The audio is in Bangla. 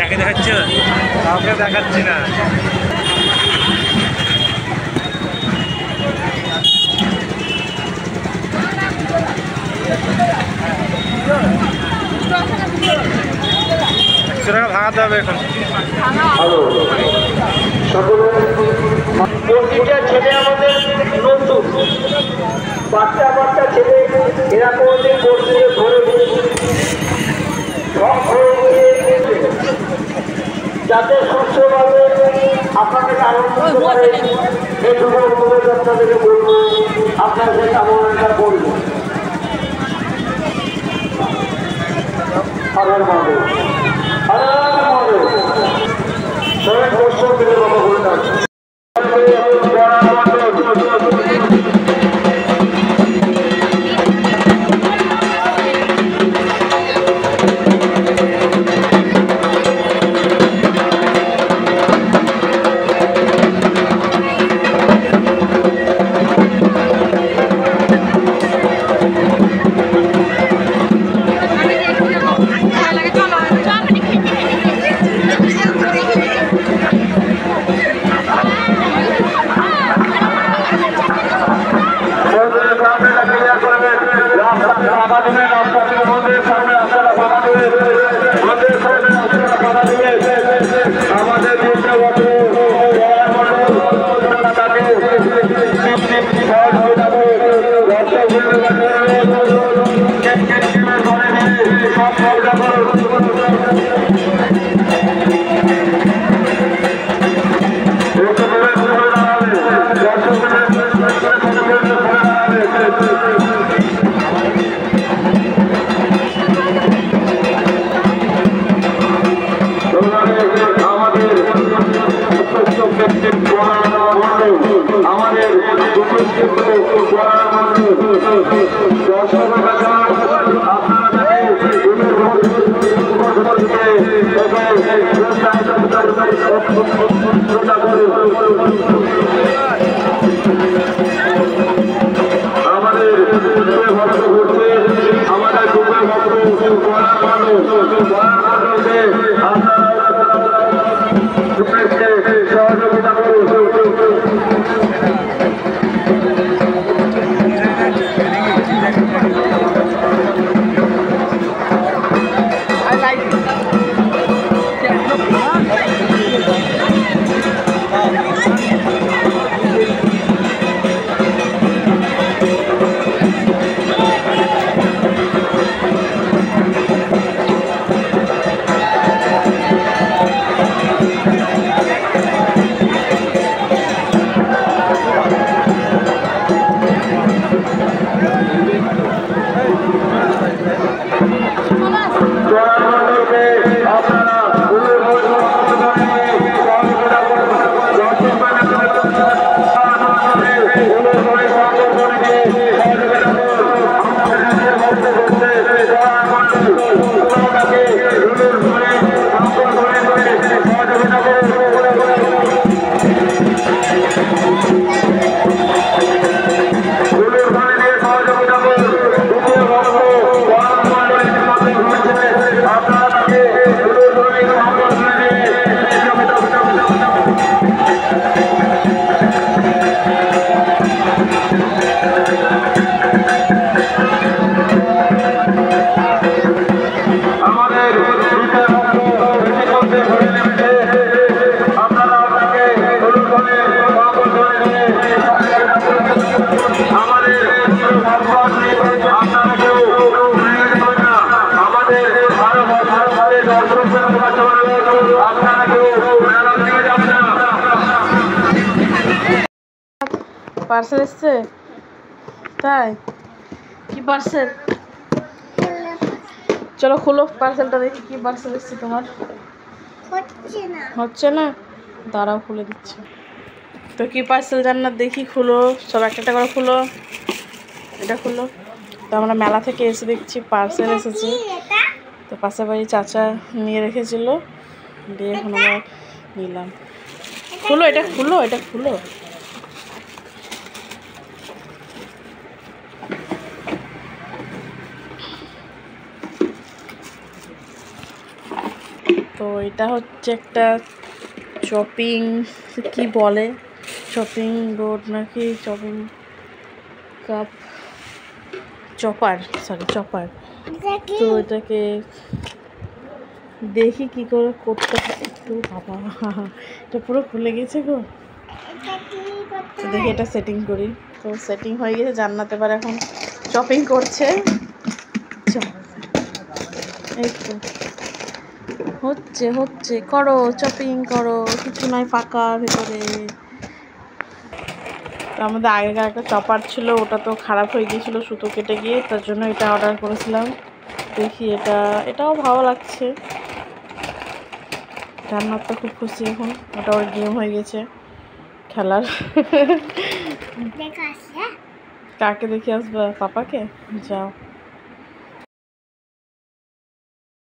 তাকে দেখাচ্ছ কাউকে দেখাচ্ছি না ভাঙাতে হবে এখন প্রতিটা ছেলে আমাদের নতুন বাচ্চা বাচ্চা ছেলে এরা কোনোদিন মসজিদে ঘরে যাতে সুস্থভাবে আপনাদের আনন্দ করে এইটুকু অনুরোধ আপনাদেরকে বলবো আপনাদের কামনাটা করবো হারার মাঝে সবাই কষ্ট পেলে বাবা বললাম পার্সেল এসছে? তাই? কি পার্সেল? চলো খুলো পার্সেলটা, দেখি কি পার্সেল এসছে তোমার। হচ্ছে না? দাঁড়াও খুলে দিচ্ছি। তো কি পার্সেল জান্নাত, দেখি খুলো, সব একটা করে খুলো। এটা খুলো। তো আমরা মেলা থেকে এসে দেখছি পার্সেল এসেছে। তো পাশের বাড়ি চাচা নিয়ে রেখেছিল, দিয়ে এখন আমরা নিলাম। খুলো, এটা খুলো, এটা খুলো। তো এটা হচ্ছে একটা চপিং, কি বলে, চপিং বোর্ড নাকি chopping cup, chopper, sorry chopper. তো এটাকে দেখি কি করে করতে হয় একটু। বাবা, এটা পুরো খুলে গেছে গো। তো দেখি এটা সেটিং করি। তো সেটিং হয়ে গেছে, জান্নাত এবার এখন চপিং করছে। এই তো হচ্ছে হচ্ছে, করো চপিং করো, কিছু নয় ফাঁকা ভেতরে। তো আমাদের আগেকার একটা চপার ছিল, ওটা তো খারাপ হয়ে গিয়েছিলো সুতো কেটে গিয়ে, তার জন্য এটা অর্ডার করেছিলাম। দেখি এটাও ভালো লাগছে। রান্নার তো খুব খুশি এখন, ওটা ওর গেম হয়ে গেছে খেলার। কাকে দেখে আসবা? পাপাকে? যাও।